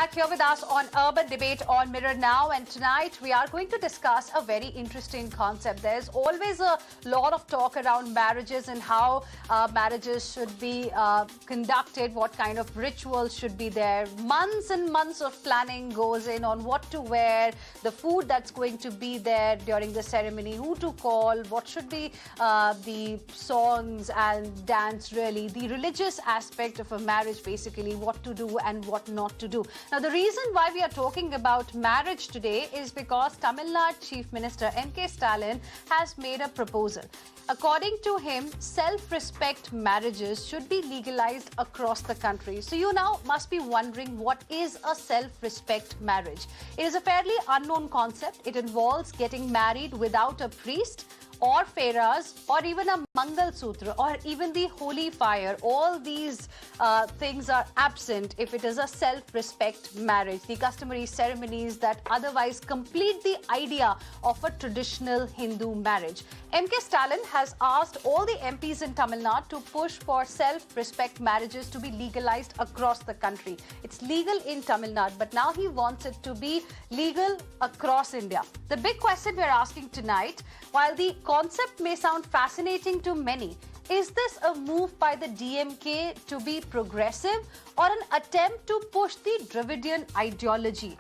back here with us on Urban Debate on Mirror Now, and tonight we are going to discuss a very interesting concept. There's always a lot of talk around marriages and how marriages should be conducted, what kind of rituals should be there. Months and months of planning goes in on what to wear, the food that's going to be there during the ceremony, who to call, what should be the songs and dance, really, the religious aspect of a marriage, basically, what to do and what not to do. Now, the reason why we are talking about marriage today is because Tamil Nadu Chief Minister M Stalin has made a proposal. According to him, self-respect marriages should be legalized across the country. So you now must be wondering, what is a self-respect marriage? It is a fairly unknown concept. It involves getting married without a priest or feras, or even a Mangal Sutra, or even the holy fire. All these things are absent if it is a self-respect marriage, the customary ceremonies that otherwise complete the idea of a traditional Hindu marriage. M Stalin has asked all the MPs in Tamil Nadu to push for self-respect marriages to be legalized across the country. It's legal in Tamil Nadu, but now he wants it to be legal across India. The big question we're asking tonight, while the concept may sound fascinating to many, is this a move by the DMK to be progressive or an attempt to push the Dravidian ideology?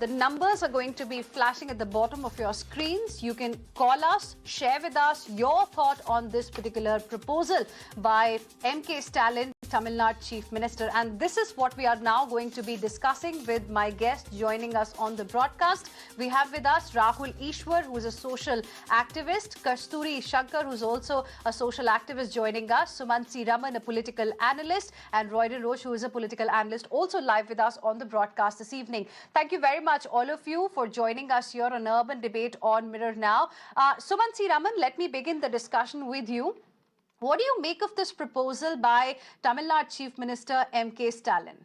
The numbers are going to be flashing at the bottom of your screens. You can call us, share with us your thought on this particular proposal by M Stalin, Tamil Nadu Chief Minister. And this is what we are now going to be discussing with my guest joining us on the broadcast. We have with us Rahul Ishwar, who is a social activist, Kasturi Shankar, who's also a social activist, joining us, Sumansi Raman, a political analyst, and Roy Roche, who is a political analyst, also live with us on the broadcast this evening. Thank you very much, all of you, for joining us here on Urban Debate on Mirror Now. Sumansi Raman, let me begin the discussion with you. What do you make of this proposal by Tamil Nadu Chief Minister M Stalin?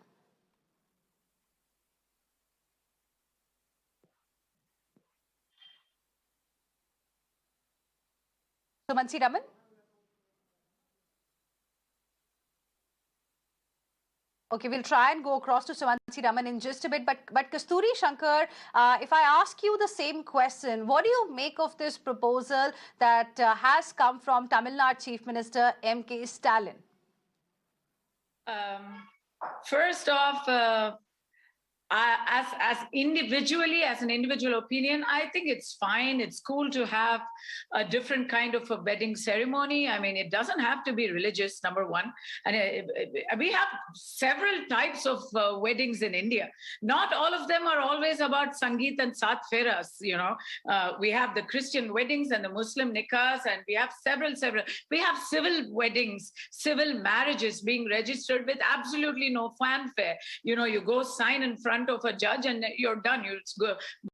Sumansi Raman? Okay, we'll try and go across to Sumansi Raman in just a bit. But Kasturi Shankar, if I ask you the same question, what do you make of this proposal that has come from Tamil Nadu Chief Minister M Stalin? First off, as an individual opinion, I think it's fine. It's cool to have a different kind of a wedding ceremony. I mean, it doesn't have to be religious, number one. And we have several types of weddings in India. Not all of them are always about Sangeet and Saat Feras, you know. We have the Christian weddings and the Muslim nikahs, and we have several. We have civil weddings, civil marriages being registered with absolutely no fanfare. You know, you go sign in front of a judge and you're done. You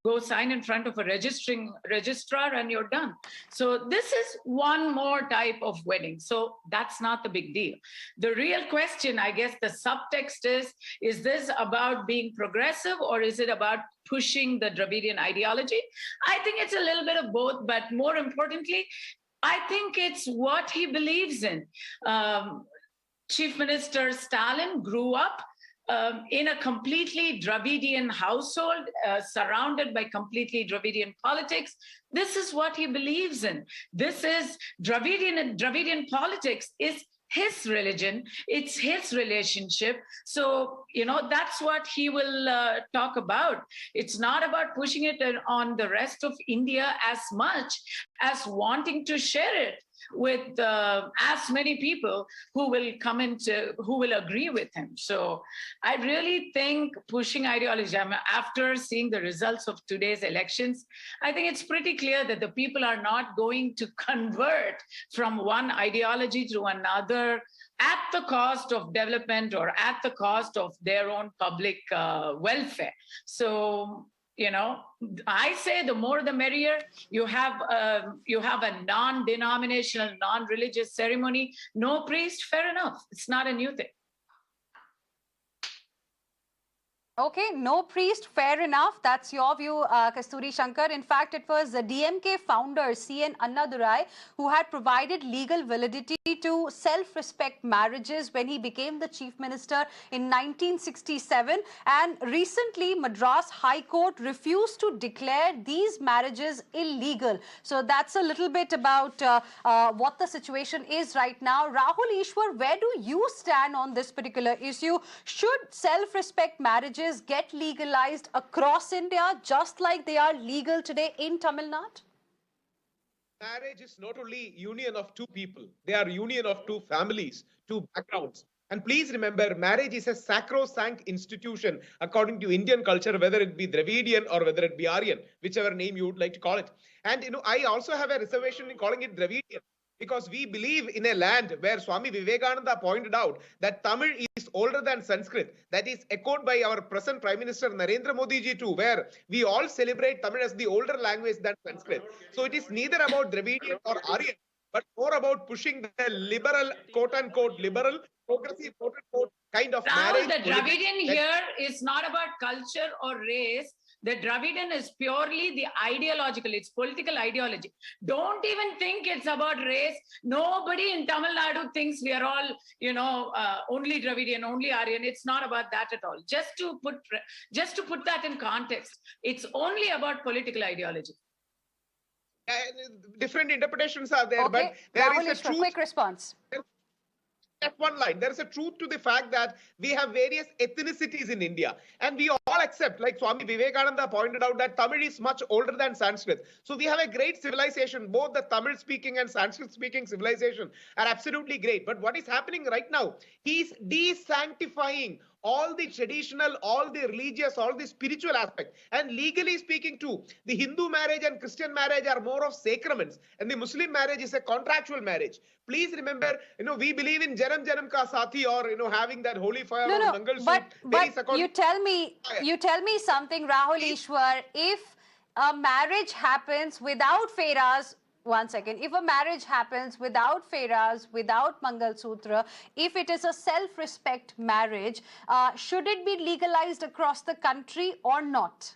go sign in front of a registrar and you're done. So this is one more type of wedding. So that's not the big deal. The real question, I guess the subtext is this about being progressive, or is it about pushing the Dravidian ideology? I think it's a little bit of both, but more importantly, I think it's what he believes in. Chief Minister Stalin grew up in a completely Dravidian household, surrounded by completely Dravidian politics. This is what he believes in. This is Dravidian politics is his religion. It's his relationship. So, you know, that's what he will talk about. It's not about pushing it on the rest of India as much as wanting to share it with as many people who will agree with him. So I really think pushing ideology, after seeing the results of today's elections, I think it's pretty clear that the people are not going to convert from one ideology to another at the cost of development or at the cost of their own public welfare. So, you know, I say the more the merrier. You have a non-denominational, non-religious ceremony, no priest, fair enough. It's not a new thing. Okay, no priest, fair enough. That's your view, Kasturi Shankar. In fact, it was the DMK founder, CN Annadurai, who had provided legal validity to self-respect marriages when he became the chief minister in 1967. And recently, Madras High Court refused to declare these marriages illegal. So that's a little bit about what the situation is right now. Rahul Ishwar, where do you stand on this particular issue? Should self-respect marriages get legalized across India just like they are legal today in Tamil Nadu? Marriage is not only union of two people, they are union of two families, two backgrounds. And please remember, marriage is a sacrosanct institution according to Indian culture, whether it be Dravidian or whether it be Aryan, whichever name you would like to call it. And I also have a reservation in calling it Dravidian because we believe in a land where Swami Vivekananda pointed out that Tamil is older than Sanskrit. That is echoed by our present Prime Minister Narendra Modi ji too, where we all celebrate Tamil as the older language than Sanskrit. So it is neither about Dravidian or Aryan, but more about pushing the liberal, quote unquote, liberal, progressive, quote unquote, kind of Rahul, marriage. the Dravidian here is not about culture or race. The Dravidian is purely the ideological, it's political ideology. Don't even think it's about race. Nobody in Tamil Nadu thinks we are all, only Dravidian, only Aryan. It's not about that at all. Just to put that in context, it's only about political ideology. Different interpretations are there, Okay, but there Rahul is a Ishwar, truth. quick response. Just one line. There is a truth to the fact that we have various ethnicities in India, and we all accept, like Swami Vivekananda pointed out, that Tamil is much older than Sanskrit. So we have a great civilization. Both the Tamil speaking and Sanskrit speaking civilization are absolutely great. But what is happening right now? He's desanctifying all the traditional, all the religious, all the spiritual aspect. And legally speaking too, the Hindu marriage and Christian marriage are more of sacraments, and the Muslim marriage is a contractual marriage. Please remember, we believe in Janam Janam Ka Sathi, or having that holy fire or Mangal Soot. But you tell me something, Rahul Ishwar. If a marriage happens without feras, one second. If a marriage happens without feras, without Mangal Sutra, if it is a self-respect marriage, should it be legalized across the country or not?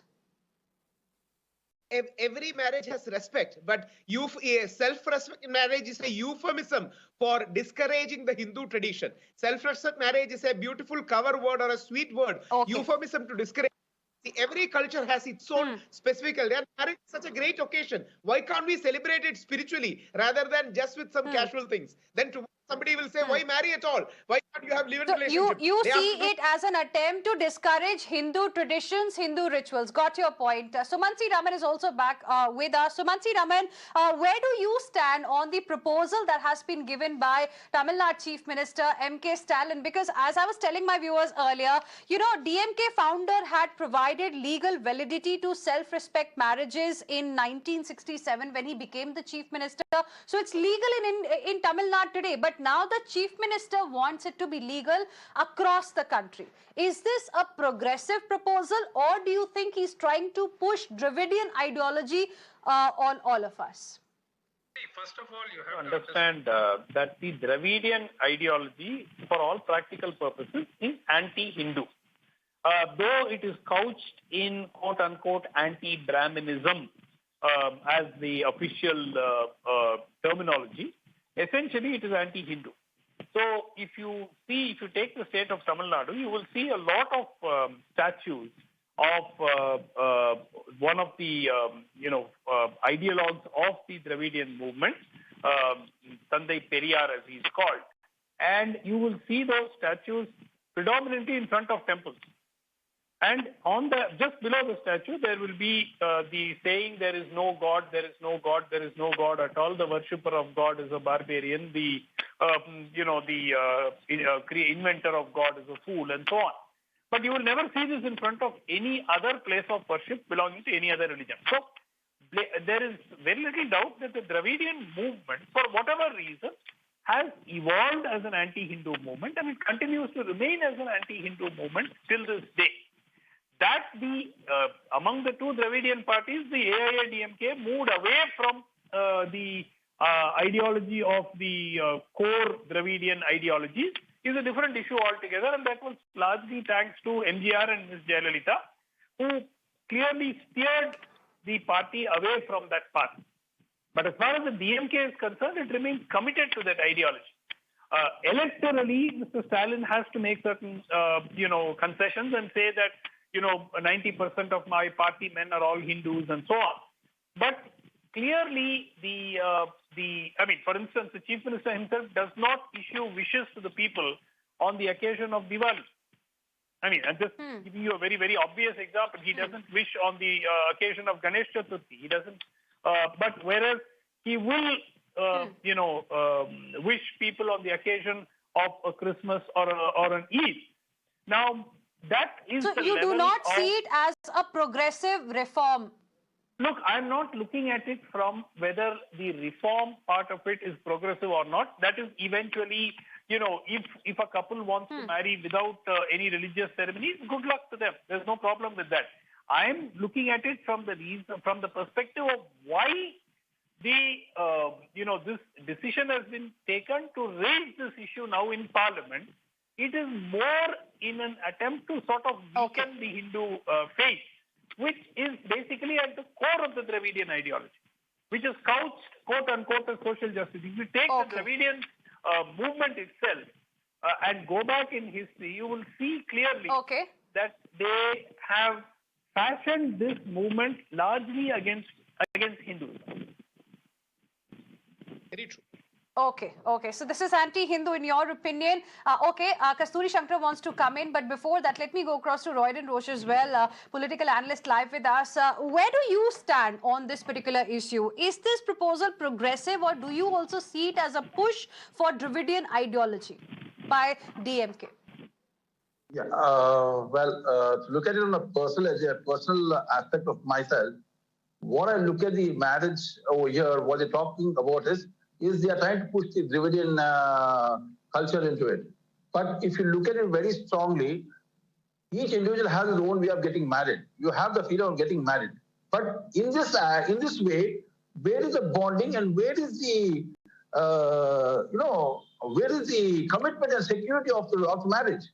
Every marriage has respect, but self-respect marriage is a euphemism for discouraging the Hindu tradition. Self-respect marriage is a beautiful cover word or a sweet word, euphemism to discourage. See, every culture has its own specific culture. Marriage is such a great occasion. Why can't we celebrate it spiritually rather than just with some casual things? Then tomorrow somebody will say, why marry at all? Why can't you have live-in relationship? You see it as an attempt to discourage Hindu traditions, Hindu rituals. Got your point. Sumansi Raman is also back with us. Sumansi Raman, where do you stand on the proposal that has been given by Tamil Nadu Chief Minister M.K. Stalin? Because as I was telling my viewers earlier, DMK founder had provided legal validity to self-respect marriages in 1967 when he became the Chief Minister. So it's legal in Tamil Nadu today. But now the Chief Minister wants it to be legal across the country. Is this a progressive proposal, or do you think he's trying to push Dravidian ideology on all of us? First of all, you have to understand that the Dravidian ideology, for all practical purposes, is anti-Hindu. Though it is couched in quote-unquote anti-Brahminism as the official terminology, essentially it is anti-Hindu. So if you take the state of Tamil Nadu, you will see a lot of statues of one of the ideologues of the Dravidian movement, Tandai Periyar as he is called, and you will see those statues predominantly in front of temples. And on just below the statue, there will be the saying, "There is no God, there is no God, there is no God at all. The worshipper of God is a barbarian. The inventor of God is a fool," and so on. But you will never see this in front of any other place of worship belonging to any other religion. So there is very little doubt that the Dravidian movement, for whatever reason, has evolved as an anti-Hindu movement, and it continues to remain as an anti-Hindu movement till this day. That among the two Dravidian parties, the AIADMK moved away from the ideology of the core Dravidian ideologies is a different issue altogether, and that was largely thanks to MGR and Ms. Jayalalitha, who clearly steered the party away from that path. But as far as the DMK is concerned, it remains committed to that ideology. Electorally, Mr. Stalin has to make certain, concessions and say that, 90% of my party men are all Hindus and so on. But clearly, for instance, the Chief Minister himself does not issue wishes to the people on the occasion of Diwali. I'm just giving you a very, very obvious example. He doesn't wish on the occasion of Ganesh Chaturthi. He doesn't. But whereas he will, wish people on the occasion of a Christmas or an Eid. Now, that is so the you level do not of, see it as a progressive reform? Look, I'm not looking at it from whether the reform part of it is progressive or not. That is eventually, if a couple wants to marry without any religious ceremonies, good luck to them. There's no problem with that. I'm looking at it from the perspective of why this decision has been taken to raise this issue now in Parliament. It is more in an attempt to sort of weaken the Hindu faith, which is basically at the core of the Dravidian ideology, which is couched, quote unquote, as social justice. If you take the Dravidian movement itself and go back in history, you will see clearly that they have fashioned this movement largely against Hindus. Very true. Okay. So this is anti-Hindu in your opinion. Kasturi Shankar wants to come in, but before that, let me go across to Royden Roche as well, political analyst live with us. Where do you stand on this particular issue? Is this proposal progressive, or do you also see it as a push for Dravidian ideology by DMK? Yeah, to look at it on a personal aspect of myself, what I look at the marriage over here, what they're talking about is they are trying to push the Dravidian culture into it. But if you look at it very strongly, each individual has his own way of getting married. You have the freedom of getting married. But in this way, where is the bonding and where is the commitment and security of the marriage?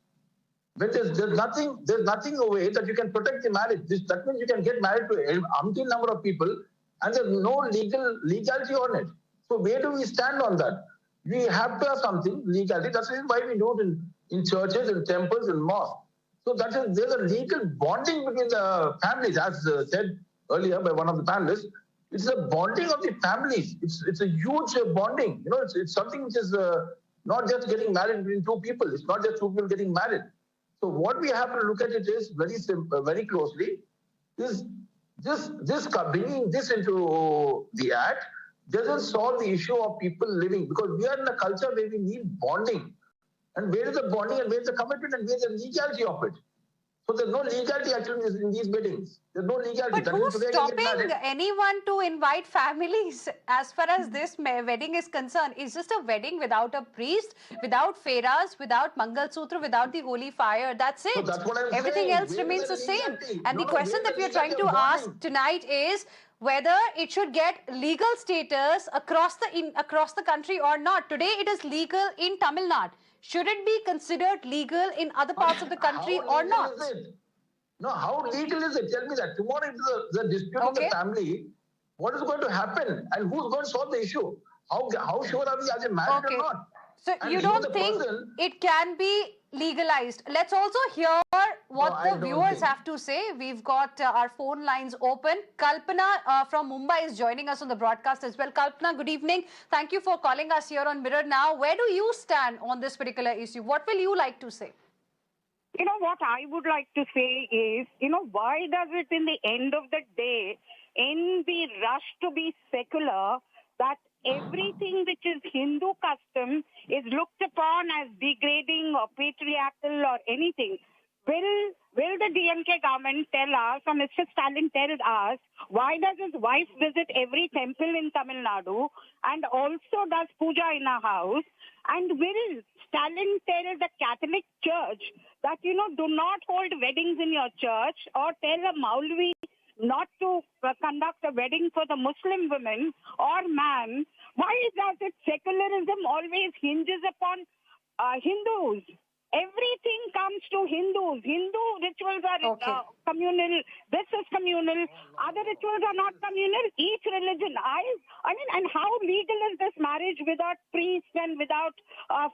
When there's nothing away that you can protect the marriage. That means you can get married to an umpteen number of people and there's no legality on it. So where do we stand on that? We have to have something legality. That's why we do it in churches, in temples, in mosques. So there's a legal bonding between the families, as said earlier by one of the panelists. It's a bonding of the families. It's a huge bonding. It's something which is not just getting married between two people. It's not just two people getting married. So what we have to look at it is very simple, very closely. Is bringing this into the act doesn't solve the issue of people living, because we are in a culture where we need bonding. And where is the bonding and where is the commitment and where is the legality of it? So there's no legality actually in these weddings. There's no legality. But who's stopping anyone to invite families? As far as this wedding is concerned, it's just a wedding without a priest, without feras, without Mangal Sutra, without the holy fire. That's it. So that's what I'm Everything saying. else remains the same. And the question that we are trying to ask tonight is whether it should get legal status across the country or not. Today it is legal in Tamil Nadu. Should it be considered legal in other parts of the country or not? No, how legal is it? Tell me that. Tomorrow it is the dispute in the family. What is going to happen? And who's going to solve the issue? How sure are we as a married or not? So you don't think it can be legalized? Let's also hear what the viewers have to say. We've got our phone lines open. Kalpana from Mumbai is joining us on the broadcast as well. Kalpana, good evening. Thank you for calling us here on Mirror Now. Where do you stand on this particular issue? What will you like to say? What I would like to say is, why does it in the end of the day, in the rush to be secular, that everything which is Hindu custom is looked upon as degrading or patriarchal or anything? Will the DMK government tell us, or Mr. Stalin tell us, why does his wife visit every temple in Tamil Nadu and also does puja in a house? And will Stalin tell the Catholic Church that, do not hold weddings in your church, or tell a Maulvi not to conduct a wedding for the Muslim women or man? Why does it secularism always hinges upon Hindus. Everything comes to Hindus. Hindu rituals are communal. This is communal. Other rituals are not communal. Each religion. I mean, and how legal is this marriage without priests and without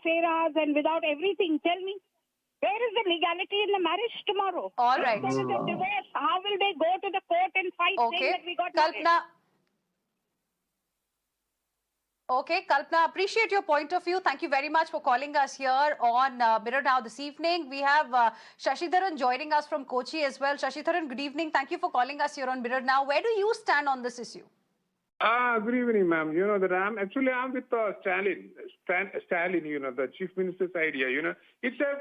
fairas and without everything? Tell me. Where is the legality in the marriage tomorrow? All right. If there is a divorce, how will they go to the court and fight saying that we got married? Okay, Kalpana, appreciate your point of view. Thank you very much for calling us here on Mirror Now this evening. We have Shashidharan joining us from Kochi as well. Shashidharan, good evening. Thank you for calling us here on Mirror Now. Where do you stand on this issue? Good evening, ma'am. You know that I'm with Stalin. Stalin, you know, the chief minister's idea. You know, it's a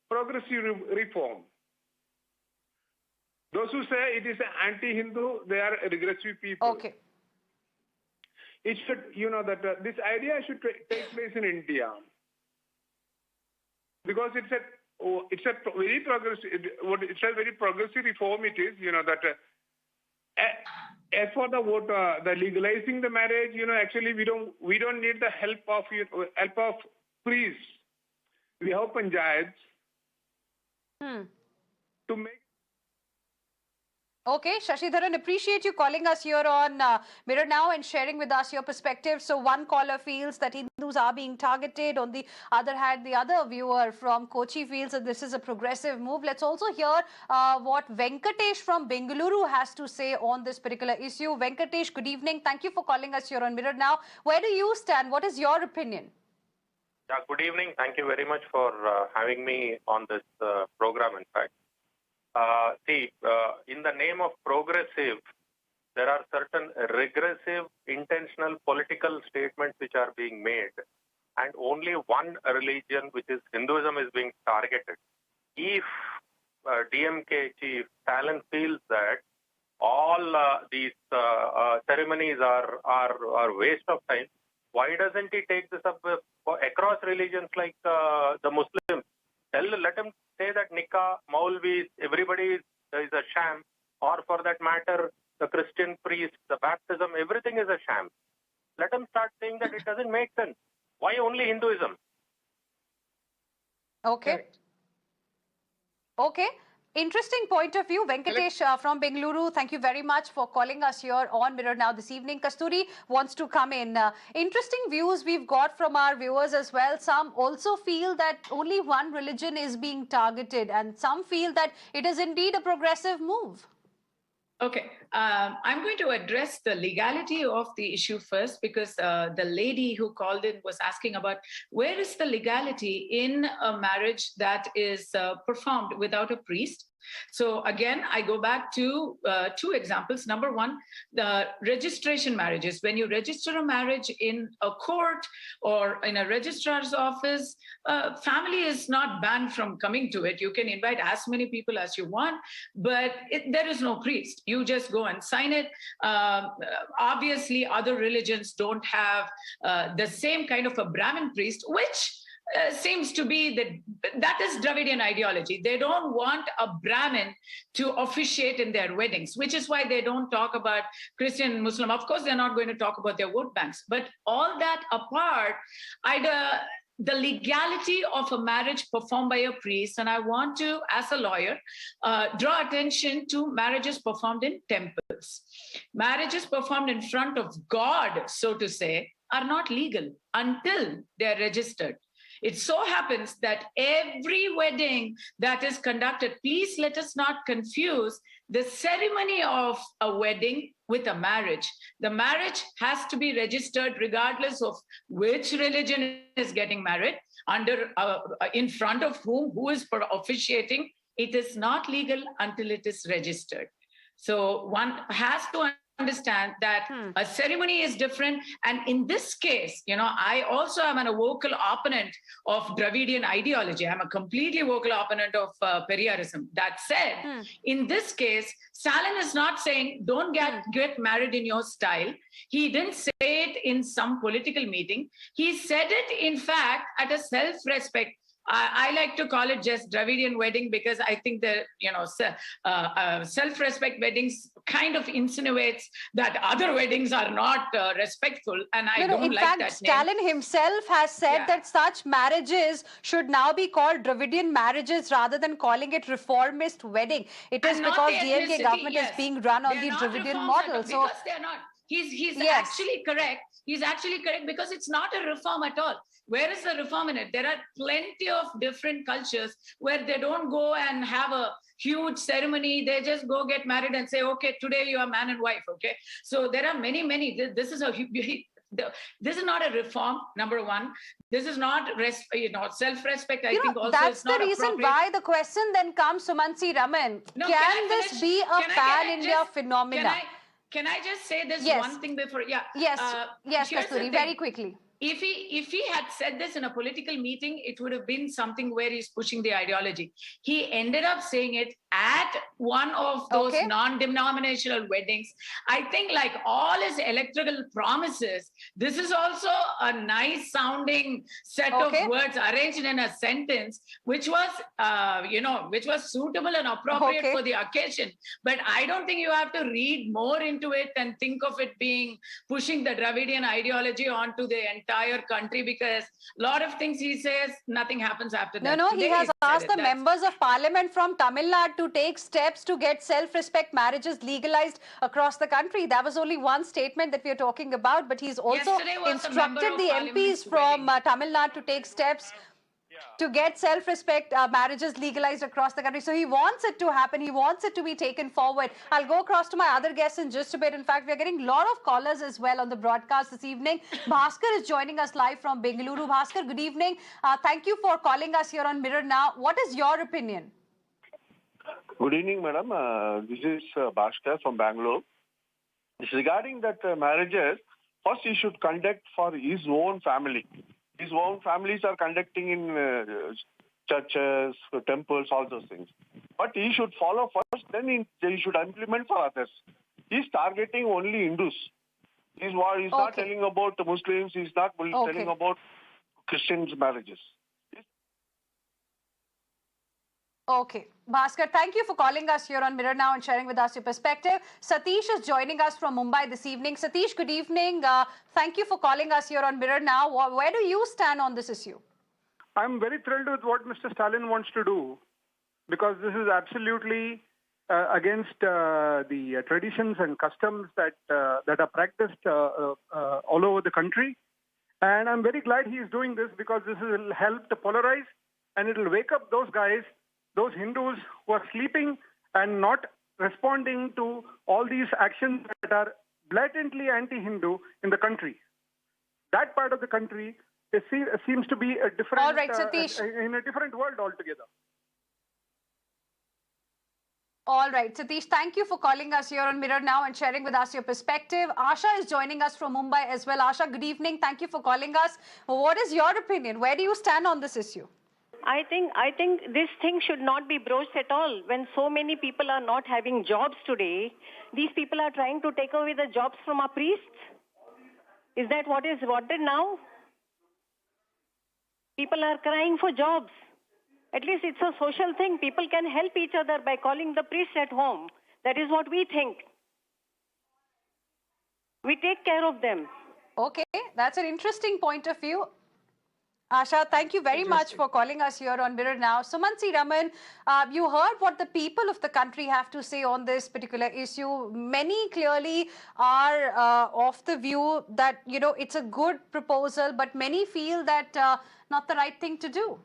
progressive reform. Those who say it is anti-Hindu, they are regressive people. Okay. It should, you know, that this idea should take place in India because it's a very progressive reform. It is, you know, that as for the legalizing the marriage, you know, actually we don't need the help of priests. We have panchayats to make. Okay, Shashidharan, appreciate you calling us here on Mirror Now and sharing with us your perspective. So one caller feels that Hindus are being targeted. On the other hand, the other viewer from Kochi feels that this is a progressive move. Let's also hear what Venkatesh from Bengaluru has to say on this particular issue. Venkatesh, good evening. Thank you for calling us here on Mirror Now. Where do you stand? What is your opinion? Yeah, good evening. Thank you very much for having me on this program, in fact. In the name of progressive, there are certain regressive, intentional political statements which are being made, and only one religion, which is Hinduism, is being targeted. If DMK chief Stalin feels that all these ceremonies are waste of time, why doesn't he take this up across religions like the Muslims? Let him say that Nikah, Maulvis, everybody is a sham, or for that matter, the Christian priest, the baptism, everything is a sham. Let him start saying that it doesn't make sense. Why only Hinduism? Okay. Okay. Interesting point of view. Venkatesh from Bengaluru, thank you very much for calling us here on Mirror Now this evening. Kasturi wants to come in. Interesting views we've got from our viewers as well. Some also feel that only one religion is being targeted, and some feel that it is indeed a progressive move. Okay, I'm going to address the legality of the issue first, because the lady who called in was asking about where is the legality in a marriage that is performed without a priest. So again, I go back to two examples. Number one, the registration marriages. When you register a marriage in a court or in a registrar's office, family is not banned from coming to it. You can invite as many people as you want, but there is no priest. You just go and sign it. Obviously, other religions don't have the same kind of a Brahmin priest, which seems to be that is Dravidian ideology. They don't want a Brahmin to officiate in their weddings, which is why they don't talk about Christian and Muslim. Of course, they're not going to talk about their vote banks. But all that apart, the legality of a marriage performed by a priest, and I want to, as a lawyer, draw attention to marriages performed in temples. Marriages performed in front of God, so to say, are not legal until they're registered. It so happens that every wedding that is conducted, please let us not confuse the ceremony of a wedding with a marriage. The marriage has to be registered regardless of which religion is getting married, in front of who is officiating. It is not legal until it is registered. So one has to understand that a ceremony is different. And in this case, I also am a vocal opponent of Dravidian ideology. I'm a completely vocal opponent of Periarism. That said, in this case, Stalin is not saying, don't get married in your style. He didn't say it in some political meeting. He said it, in fact, at a self-respect. I like to call it just Dravidian wedding because I think that, self-respect weddings kind of insinuates that other weddings are not respectful. And I don't in like fact, that Stalin himself has said that such marriages should now be called Dravidian marriages rather than calling it reformist wedding. It is because DMK government is being run on the Dravidian model. So because they're not. He's actually correct. He's actually correct because it's not a reform at all. Where is the reform in it? There are plenty of different cultures where they don't go and have a huge ceremony. They just go get married and say, okay, today you are man and wife. Okay. So there are many. This is not a reform, number one. This is not self-respect. I think also that's the reason why the question then comes, Sumansi Raman. No, can this be a pan-India phenomenon? Can I just say this one thing before? Yeah. Yes, Kasturi, very quickly. If he had said this in a political meeting, it would have been something where he's pushing the ideology. He ended up saying it at one of those non-denominational weddings. I think like all his electoral promises, this is also a nice sounding set of words arranged in a sentence, which was, which was suitable and appropriate for the occasion. But I don't think you have to read more into it and think of it being pushing the Dravidian ideology onto the entire country, because a lot of things he says, nothing happens after that. No, he has asked the members of parliament from Tamil Nadu to take steps to get self-respect marriages legalized across the country. That was only one statement that we are talking about, but he's also instructed the MPs from Tamil Nadu to take steps to get self-respect marriages legalized across the country. So he wants it to happen. He wants it to be taken forward. I'll go across to my other guests in just a bit. In fact, we're getting a lot of callers as well on the broadcast this evening. Bhaskar is joining us live from Bengaluru. Bhaskar, good evening. Thank you for calling us here on Mirror Now. What is your opinion? Good evening, madam. This is Bhaskar from Bangalore. It's regarding that marriages, first he should conduct for his own family. His own families are conducting in churches, temples, all those things. But he should follow first, then he should implement for others. He's targeting only Hindus. He's not telling about the Muslims. He's not telling about Christians' marriages. Okay. Bhaskar, thank you for calling us here on Mirror Now and sharing with us your perspective. Satish is joining us from Mumbai this evening. Satish, good evening. Thank you for calling us here on Mirror Now. Where do you stand on this issue? I'm very thrilled with what Mr. Stalin wants to do, because this is absolutely against the traditions and customs that are practiced all over the country. And I'm very glad he is doing this, because this will help to polarize, and it will wake up those guys, those Hindus who are sleeping and not responding to all these actions that are blatantly anti-Hindu in the country. That part of the country seems to be a different, all right, Satish. In a different world altogether. All right, Satish, thank you for calling us here on Mirror Now and sharing with us your perspective. Asha is joining us from Mumbai as well. Asha, good evening. Thank you for calling us. What is your opinion? Where do you stand on this issue? I think this thing should not be broached at all. When so many people are not having jobs today, these people are trying to take away the jobs from our priests. Is that what is wanted now? People are crying for jobs. At least it's a social thing. People can help each other by calling the priests at home. That is what we think. We take care of them. Okay, that's an interesting point of view. Asha, thank you very much for calling us here on Mirror Now. Sumansi Raman, you heard what the people of the country have to say on this particular issue. Many clearly are of the view that, it's a good proposal, but many feel that not the right thing to do.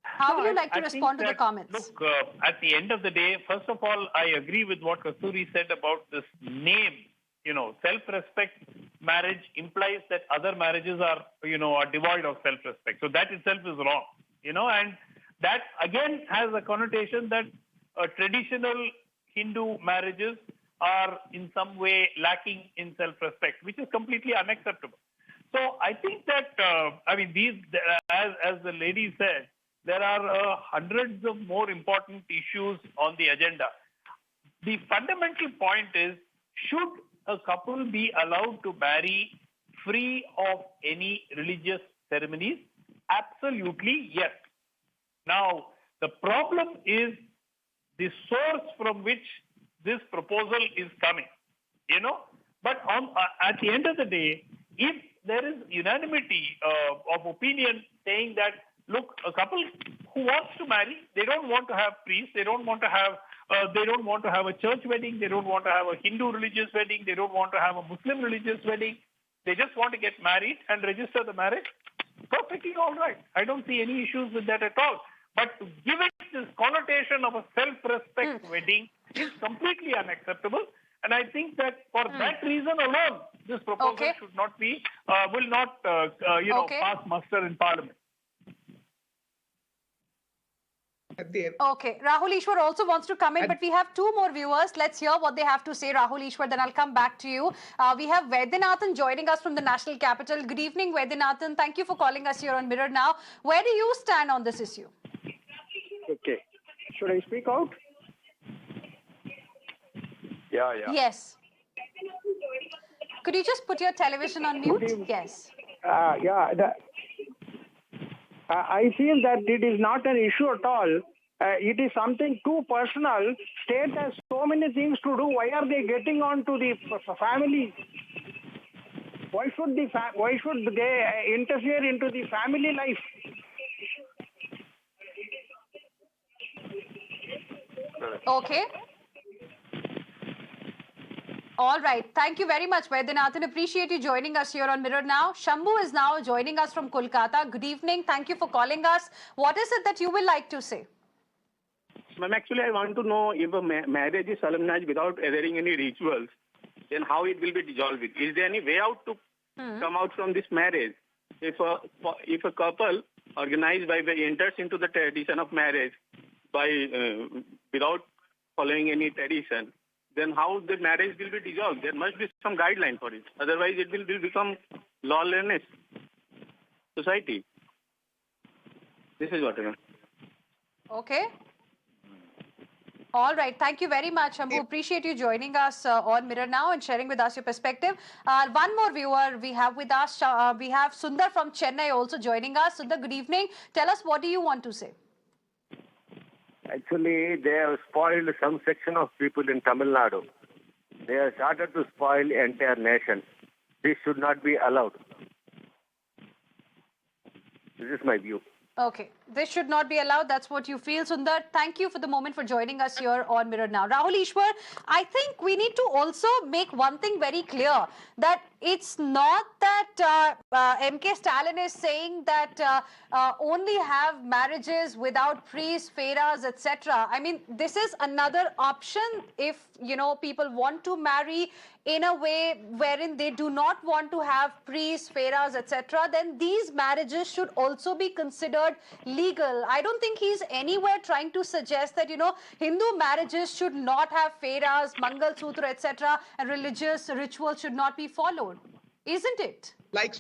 How would you like to respond to the comments? Look, at the end of the day, first of all, I agree with what Kasturi said about this name. Self-respect marriage implies that other marriages are devoid of self-respect. So that itself is wrong, and that again has a connotation that traditional Hindu marriages are in some way lacking in self-respect, which is completely unacceptable. So I think that, as the lady said, there are hundreds of more important issues on the agenda. The fundamental point is, should a couple be allowed to marry free of any religious ceremonies? Absolutely, yes. Now, the problem is the source from which this proposal is coming, But at the end of the day, if there is unanimity of opinion saying that, look, a couple who wants to marry, they don't want to have priests, they don't want to have a church wedding, they don't want to have a Hindu religious wedding, they don't want to have a Muslim religious wedding. They just want to get married and register the marriage. Perfectly all right. I don't see any issues with that at all. But to give it this connotation of a self-respect wedding is completely unacceptable. And I think that for that reason alone, this proposal should not be, will not, pass muster in Parliament. Okay, Rahul Ishwar also wants to come in, but we have two more viewers. Let's hear what they have to say. Rahul Ishwar, then I'll come back to you. We have Vaidyanathan joining us from the National Capital. Good evening, Vaidyanathan. Thank you for calling us here on Mirror Now. Where do you stand on this issue? Okay. Should I speak out? Yeah. Yes. Could you just put your television on mute? Yes. I feel that it is not an issue at all. It is something too personal. State has so many things to do. Why are they getting on to the family? Why should they interfere into the family life? Okay. All right. Thank you very much, Vaidyanathan. Appreciate you joining us here on Mirror Now. Shambhu is now joining us from Kolkata. Good evening. Thank you for calling us. What is it that you will like to say? Ma'am, actually, I want to know if a marriage is solemnized without adhering any rituals, then how it will be dissolved. Is there any way out to come out from this marriage? If a couple organized by enters into the tradition of marriage without following any tradition, then how the marriage will be dissolved? There must be some guideline for it. Otherwise, it will become lawlessness society. This is what I mean. Okay. All right. Thank you very much, Shambhu. Appreciate you joining us on Mirror Now and sharing with us your perspective. One more viewer we have with us. We have Sundar from Chennai also joining us. Sundar, good evening. Tell us, what do you want to say? Actually, they have spoiled some section of people in Tamil Nadu. They have started to spoil the entire nation. This should not be allowed. This is my view. Okay. This should not be allowed. That's what you feel, Sundar. Thank you for the moment for joining us here on Mirror Now. Rahul Ishwar, I think we need to also make one thing very clear, that it's not that MK Stalin is saying that only have marriages without priests, feras, etc. I mean, this is another option if, people want to marry in a way wherein they do not want to have priests, feras, etc., then these marriages should also be considered legal. I don't think he's anywhere trying to suggest that, Hindu marriages should not have feras, Mangal Sutra, etc., and religious rituals should not be followed. Isn't it? Like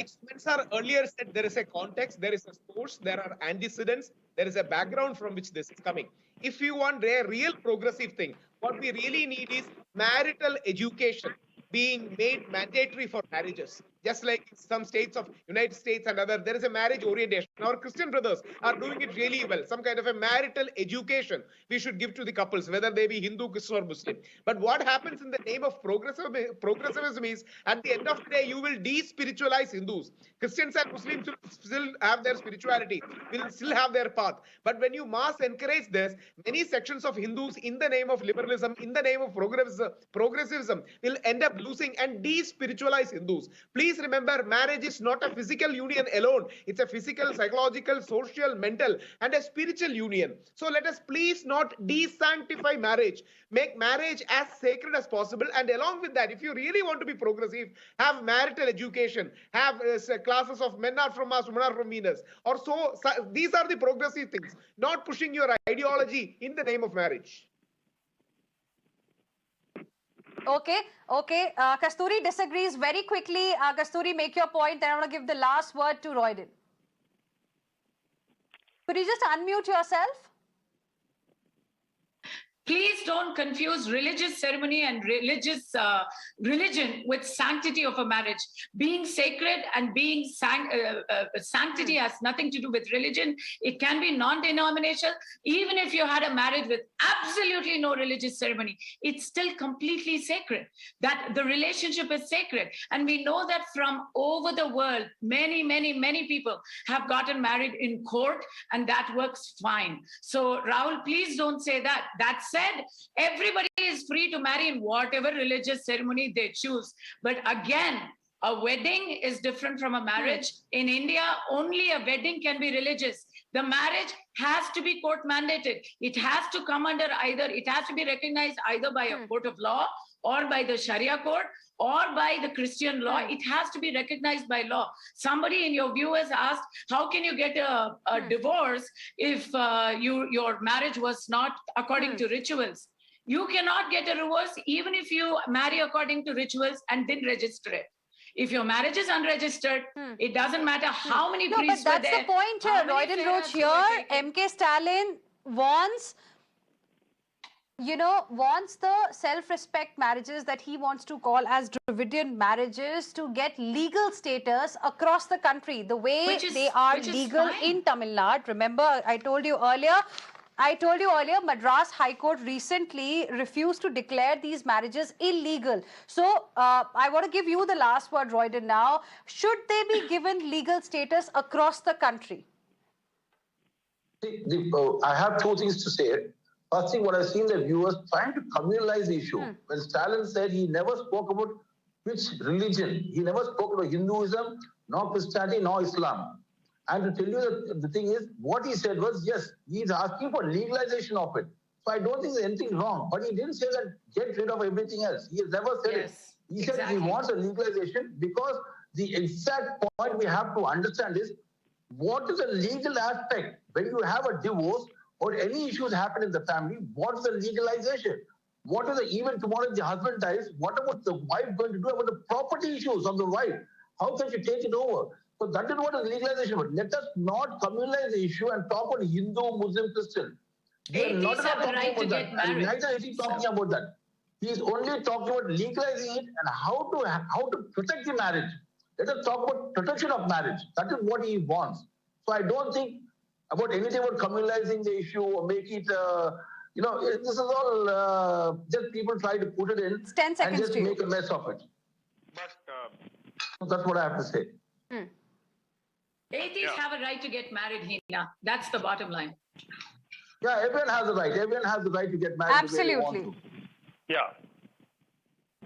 Spencer earlier said, there is a context, there is a source, there are antecedents, there is a background from which this is coming. If you want a real progressive thing, what we really need is marital education being made mandatory for marriages. Just like some states of United States and other, there is a marriage orientation. Our Christian brothers are doing it really well. Some kind of a marital education we should give to the couples, whether they be Hindu, Christian or Muslim. But what happens in the name of progressivism is, at the end of the day, you will de-spiritualize Hindus. Christians and Muslims will still have their spirituality, will still have their path. But when you mass encourage this, many sections of Hindus, in the name of liberalism, in the name of progressivism, will end up losing and de-spiritualize Hindus. Please remember, marriage is not a physical union alone. It's a physical, psychological, social, mental, and a spiritual union. So let us please not de-sanctify marriage. Make marriage as sacred as possible. And along with that, if you really want to be progressive, have marital education, have classes of men are from Mars, women are from Venus. Or so these are the progressive things, not pushing your ideology in the name of marriage. Okay. Kasturi disagrees very quickly. Kasturi, make your point. Then I want to give the last word to Roydon. Could you just unmute yourself? Please don't confuse religious ceremony and religious religion with sanctity of a marriage. Being sacred and being sanctity has nothing to do with religion. It can be non-denominational. Even if you had a marriage with absolutely no religious ceremony, it's still completely sacred. That the relationship is sacred. And we know that from over the world, many people have gotten married in court, and that works fine. So Rahul, please don't say that. That said, everybody is free to marry in whatever religious ceremony they choose. But again, a wedding is different from a marriage. In India, only a wedding can be religious. The marriage has to be court mandated. It has to come under it has to be recognized either by a court of law or by the Sharia court or by the Christian law. It has to be recognized by law. Somebody in your viewers asked, how can you get a divorce if your marriage was not according to rituals? You cannot get a divorce even if you marry according to rituals and didn't register it. If your marriage is unregistered, it doesn't matter how many priests were there. But that's the point here, Royden Roach. Here, M.K. Stalin wants the self-respect marriages that he wants to call as Dravidian marriages to get legal status across the country, the way they are legal in Tamil Nadu. Remember, I told you earlier, Madras High Court recently refused to declare these marriages illegal. So, I want to give you the last word, Royden, now. Should they be given legal status across the country? I have two things to say. First thing, what I've seen the viewers trying to communalize the issue. When Stalin said he never spoke about which religion, he never spoke about Hinduism, nor Christianity, nor Islam. And to tell you that the thing is, what he said was, yes, he's asking for legalization of it. So I don't think there's anything wrong. But he didn't say that get rid of everything else. He has never said it. He said he wants a legalization because the exact point we have to understand is, what is the legal aspect when you have a divorce or any issues happen in the family? What is the legalization? What is the, even tomorrow if the husband dies, what about the wife going to do about the property issues of the wife? How can she take it over? So that is what is legalization. But let us not communalize the issue and talk about Hindu, Muslim, Christian. Atheists have the right to get married. Neither is he talking about that. He is only talking about legalizing it and how to protect the marriage. Let us talk about protection of marriage. That is what he wants. So I don't think about anything about communalizing the issue or make it, this is all just people try to put it in 10 seconds and just make a mess of it. So that's what I have to say. Atheists have a right to get married, Heena. That's the bottom line. Yeah, everyone has the right. Everyone has the right to get married. Absolutely. The way they want to. Yeah.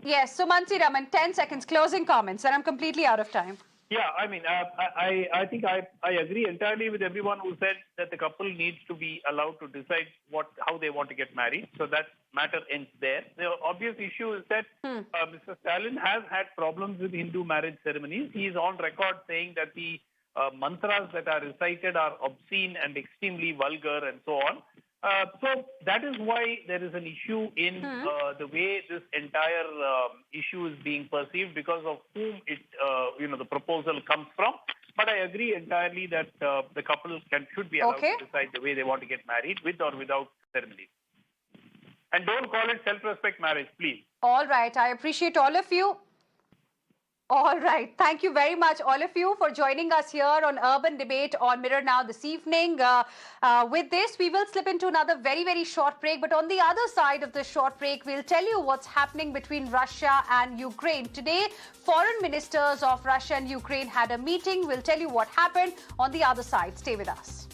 Yes, so Mansi Raman, 10 seconds, closing comments, and I'm completely out of time. Yeah, I mean, I think I agree entirely with everyone who said that the couple needs to be allowed to decide how they want to get married. So that matter ends there. The obvious issue is that Mr. Stalin has had problems with Hindu marriage ceremonies. He is on record saying that the mantras that are recited are obscene and extremely vulgar and so on. So that is why there is an issue in the way this entire issue is being perceived because of whom the proposal comes from. But I agree entirely that the couple should be allowed to decide the way they want to get married, with or without ceremony. And don't call it self-respect marriage, please. All right. I appreciate all of you. All right. Thank you very much, all of you, for joining us here on Urban Debate on Mirror Now this evening. With this, we will slip into another very, very short break. But on the other side of the short break, we'll tell you what's happening between Russia and Ukraine. Today, foreign ministers of Russia and Ukraine had a meeting. We'll tell you what happened on the other side. Stay with us.